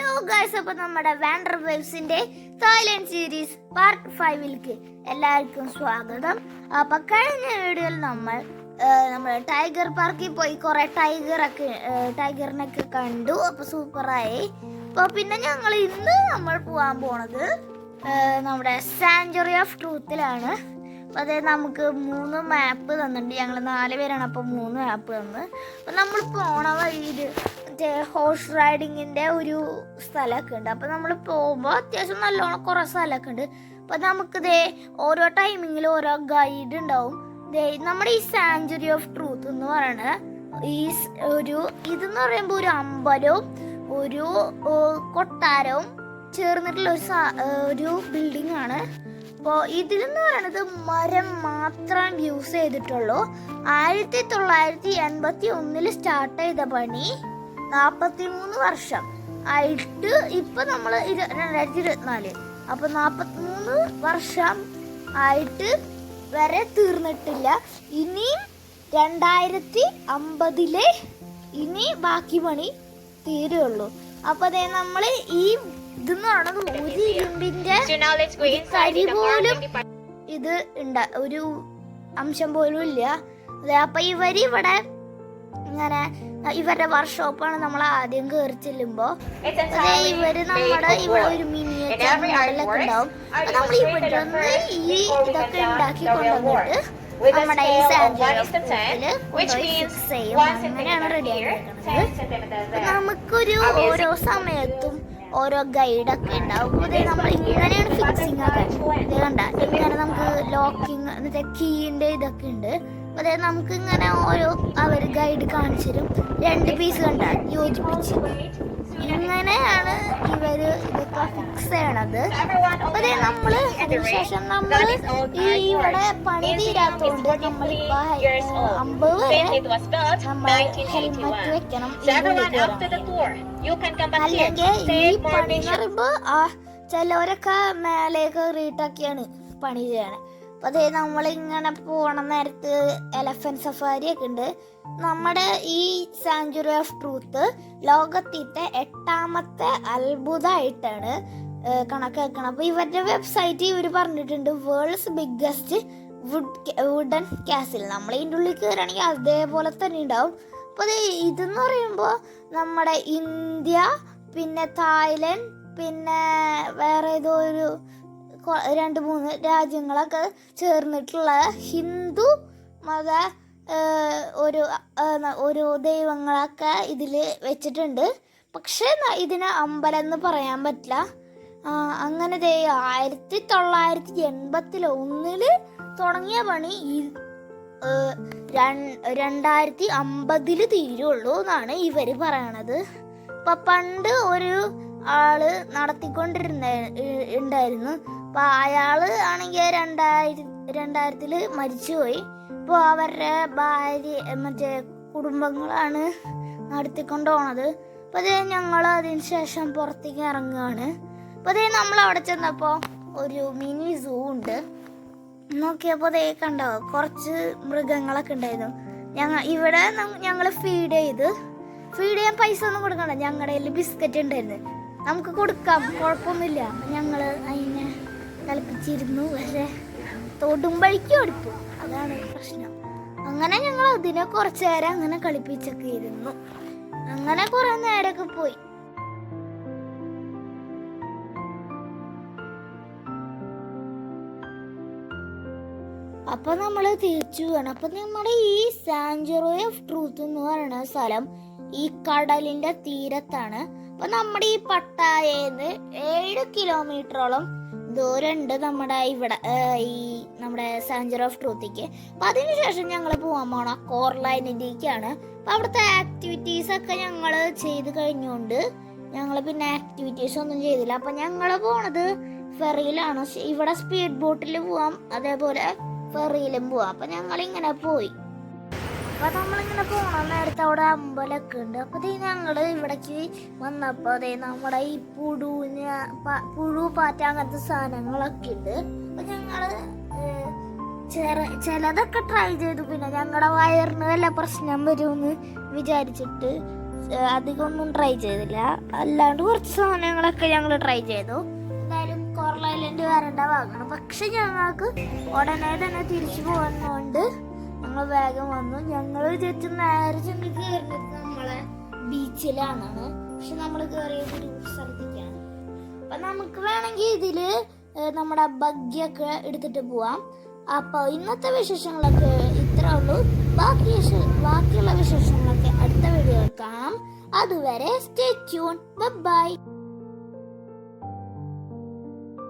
Hello guys, അപ്പൊ നമ്മുടെ wander വേവ്സിന്റെ Thailand series part 5ലേക്ക് എല്ലാവർക്കും സ്വാഗതം. അപ്പൊ കഴിഞ്ഞ വീഡിയോയിൽ നമ്മൾ ടൈഗർ പാർക്കിൽ പോയി കുറെ ടൈഗറിനൊക്കെ കണ്ടു. അപ്പൊ സൂപ്പറായി. അപ്പൊ പിന്നെ ഇന്ന് നമ്മൾ പോകാൻ പോണത് നമ്മുടെ സാങ്ച്വറി ഓഫ് ട്രൂത്തിലാണ്. അപ്പോൾ അതായത് നമുക്ക് 3 മാപ്പ് തന്നിട്ടുണ്ട്. ഞങ്ങൾ 4 പേരാണ്. അപ്പോൾ 3 മാപ്പ് തന്ന്. അപ്പോൾ നമ്മൾ പോണ വഴിയിൽ മറ്റേ ഹോഴ്സ് റൈഡിങ്ങിൻ്റെ ഒരു സ്ഥലമൊക്കെ ഉണ്ട്. അപ്പോൾ നമ്മൾ പോകുമ്പോൾ അത്യാവശ്യം നല്ലോണം കുറേ സ്ഥലമൊക്കെ ഉണ്ട്. അപ്പോൾ നമുക്കിതേ ഓരോ ടൈമിങ്ങിൽ ഓരോ ഗൈഡ് ഉണ്ടാവും. നമ്മുടെ ഈ സാങ്ച്വറി ഓഫ് ട്രൂത്ത് എന്ന് പറയുന്നത് ഇതെന്ന് പറയുമ്പോൾ ഒരു അമ്പലവും ഒരു കൊട്ടാരവും ചേർന്നിട്ടുള്ള ഒരു ബിൽഡിംഗ് ആണ്. അപ്പോൾ ഇതിലെന്ന് പറയുന്നത് മരം മാത്രം യൂസ് ചെയ്തിട്ടുള്ളൂ. 1981 സ്റ്റാർട്ട് ചെയ്ത പണി 43 വർഷം ആയിട്ട് ഇപ്പം നമ്മൾ 2024. അപ്പോൾ 43 വർഷം ആയിട്ട് വരെ തീർന്നിട്ടില്ല. ഇനിയും 2050 ഇനി ബാക്കി പണി തീരുള്ളൂ. അപ്പോൾ അതേ നമ്മൾ ഈ ഇതെന്ന് പറയുന്നത് ഒരു ഇരുമ്പിന്റെ കരി പോലും ഇത് ഒരു അംശം പോലും ഇല്ല. അപ്പൊ ഇവിടെ ഇങ്ങനെ ഇവരുടെ വർക്ക്ഷോപ്പാണ്. നമ്മൾ ആദ്യം കയറി ചെല്ലുമ്പോ ഇവര് നമ്മുടെ ഇവിടെ ഒരു മിനിയേച്ചർ മോഡലൊക്കെ ഉണ്ടാവും. നമ്മൾ ഇവിടെ ഈ ഇതൊക്കെ ഉണ്ടാക്കി കൊണ്ടുവന്നിട്ട് നമ്മുടെ ഈ സാങ്ച്വറി ഫിക്സ് ചെയ്യും. അങ്ങനെയാണ് റെഡി ആയിട്ട് നമുക്കൊരു ഓരോ സമയത്തും ഓരോ ഗൈഡൊക്കെ ഉണ്ടാവും. അതായത് നമ്മൾ ഇങ്ങനെയാണ് ഫിക്സിങ് ഒക്കെ കണ്ട. ഇങ്ങനെ നമുക്ക് ലോക്കിങ് എന്നിട്ട് കീൻ്റെ ഇതൊക്കെ ഉണ്ട്. അതായത് നമുക്ക് ഇങ്ങനെ ഓരോ അവർ ഗൈഡ് കാണിച്ചു തരും. 2 പീസ് കണ്ട യോജിപ്പിച്ച് ഇങ്ങനെയാണ് ഇവർ ഇതൊക്കെ ഫിക്സ് ചെയ്യണത്. അതെ നമ്മൾ അതിനുശേഷം നമ്മൾ ഈ ഇവിടെ പണി തീരാത്തോണ്ട് നമ്മളിപ്പോ 50 വരെ നമ്മൾ ഹെൽമെറ്റ് വെക്കണം. അല്ലെങ്കിൽ ഈ പണി എന്ന് പറയുമ്പോ ചിലവരൊക്കെ മേലെ കയറിയിട്ടൊക്കെയാണ് പണി ചെയ്യണേ. അപ്പൊ അതേ നമ്മളിങ്ങനെ പോണ നേരത്ത് എലഫന്റ് സഫാരി ഒക്കെ ഉണ്ട്. നമ്മുടെ ഈ സാങ്ച്വറി ഓഫ് ട്രൂത്ത് ലോകത്തിത്തെ 8ാമത്തെ അത്ഭുതമായിട്ടാണ് കണക്കാക്കണം. അപ്പൊ ഇവരുടെ വെബ്സൈറ്റ് ഇവർ പറഞ്ഞിട്ടുണ്ട് വേൾഡ്സ് ബിഗ്ഗസ്റ്റ് വുഡൻ കാസിൽ. നമ്മൾ ഇതിൻ്റെ ഉള്ളിൽ കയറുകയാണെങ്കിൽ അതേപോലെ തന്നെ ഉണ്ടാവും. അപ്പൊ ഇതെന്ന് പറയുമ്പോൾ നമ്മുടെ ഇന്ത്യ, പിന്നെ തായ്ലൻഡ്, പിന്നെ വേറെ ഏതോ ഒരു 2-3 രാജ്യങ്ങളൊക്കെ ചേർന്നിട്ടുള്ള ഹിന്ദു മത ഒരു ദൈവങ്ങളൊക്കെ ഇതിൽ വെച്ചിട്ടുണ്ട്. പക്ഷെ ഇതിന് അമ്പലം എന്ന് പറയാൻ പറ്റില്ല. അങ്ങനെ 1981 തുടങ്ങിയ പണി 2050 തീരുള്ളൂ എന്നാണ് ഇവര് പറയണത്. അപ്പൊ പണ്ട് ഒരു ആള് നടത്തിക്കൊണ്ടിരുന്നുണ്ടായിരുന്നു. അപ്പൊ അയാള് ആണെങ്കിൽ 2000 മരിച്ചുപോയി. ഇപ്പോൾ അവരുടെ ഭാര്യ മറ്റേ കുടുംബങ്ങളാണ് നടത്തിക്കൊണ്ട് പോണത്. അപ്പോൾ അതേ ഞങ്ങൾ അതിന് ശേഷം പുറത്തേക്ക് ഇറങ്ങുകയാണ്. അപ്പോൾ അതേ നമ്മൾ അവിടെ ചെന്നപ്പോൾ ഒരു മിനി സൂ ഉണ്ട്. നോക്കിയപ്പോൾ അതേ കണ്ടോ കുറച്ച് മൃഗങ്ങളൊക്കെ ഉണ്ടായിരുന്നു. ഇവിടെ ഞങ്ങൾ ഫീഡ് ചെയ്യാൻ പൈസ ഒന്നും കൊടുക്കണ്ട. ഞങ്ങളുടെ കയ്യിൽ ബിസ്ക്കറ്റ് ഉണ്ടായിരുന്നു. നമുക്ക് കൊടുക്കാം, കുഴപ്പമൊന്നുമില്ല. ഞങ്ങൾ അതിനെ കളിപ്പിച്ചിരുന്നു. പക്ഷേ തൊടുമ്പഴിക്ക് ഓടിപ്പോ, അതാണ് പ്രശ്നം. അങ്ങനെ ഞങ്ങൾ അതിനെ കുറച്ചു നേരം അങ്ങനെ കളിപ്പിച്ചൊക്കെ ഇരുന്നു. അങ്ങനെ കുറെ നേരമൊക്കെ പോയി. അപ്പൊ നമ്മൾ തിരിച്ചു വേണം. അപ്പൊ നമ്മുടെ ഈ സാങ്ച്വറി ഓഫ് ട്രൂത്ത് എന്ന് പറയുന്ന സ്ഥലം ഈ കടലിന്റെ തീരത്താണ്. അപ്പൊ നമ്മുടെ ഈ പട്ടായന്ന് 7 കിലോമീറ്ററോളം ദൂരമുണ്ട് നമ്മുടെ ഇവിടെ ഈ നമ്മുടെ സാങ്ച്വറി ഓഫ് ട്രൂത്തിക്ക്. അപ്പൊ അതിനുശേഷം ഞങ്ങൾ പോകാൻ പോണ കോർലൈനിലേക്കാണ്. അപ്പൊ അവിടുത്തെ ആക്ടിവിറ്റീസ് ഒക്കെ ഞങ്ങൾ ചെയ്ത് കഴിഞ്ഞുകൊണ്ട് ഞങ്ങൾ പിന്നെ ആക്ടിവിറ്റീസ് ഒന്നും ചെയ്തില്ല. അപ്പൊ ഞങ്ങൾ പോണത് ഫെറിയിലാണ്. ഇവിടെ സ്പീഡ് ബോട്ടിൽ പോവാം, അതേപോലെ ഫെറിയിലും പോവാം. അപ്പൊ ഞങ്ങളിങ്ങനെ പോയി. അപ്പൊ നമ്മളിങ്ങനെ പോണ നേരത്തെ അവിടെ അമ്പലമൊക്കെ ഉണ്ട്. അപ്പൊ ഞങ്ങള് ഇവിടേക്ക് വന്നപ്പോ നമ്മുടെ ഈ പുഴു പാറ്റ അങ്ങനത്തെ സാധനങ്ങളൊക്കെ ഉണ്ട്. അപ്പൊ ഞങ്ങള് ചിലതൊക്കെ ട്രൈ ചെയ്തു. പിന്നെ ഞങ്ങളുടെ വയറിന് വല്ല പ്രശ്നം വരുമെന്ന് വിചാരിച്ചിട്ട് അധികം ഒന്നും ട്രൈ ചെയ്തില്ല. അല്ലാണ്ട് കുറച്ച് സാധനങ്ങളൊക്കെ ഞങ്ങൾ ട്രൈ ചെയ്തു. എന്തായാലും കോറൽ ഐലൻഡ് വരേണ്ട ഭാഗമാണ്. പക്ഷെ ഞങ്ങൾക്ക് ഉടനെ തന്നെ തിരിച്ചു പോകുന്നതുകൊണ്ട് ഞങ്ങൾ വേഗം വന്നു. ഞങ്ങൾ വിചാരിച്ചു നേരെ ചെന്ന് കയറുന്നത് നമ്മളെ ബീച്ചിലാണ്. പക്ഷെ നമ്മൾ കയറിയത് ഒരു സ്ഥലത്തേക്കാണ്. അപ്പൊ നമുക്ക് വേണമെങ്കിൽ ഇതില് നമ്മുടെ ബഗ്ഗിയൊക്കെ എടുത്തിട്ട് പോവാം. അപ്പോൾ ഇന്നത്തെ വിശേഷങ്ങളൊക്കെ ഇത്രേ ഉള്ളൂ. ബാക്കിയുള്ള വിശേഷങ്ങളൊക്കെ അടുത്ത വീഡിയോ കാണാം. അതുവരെ സ്റ്റേ ട്യൂൺ. ബൈ.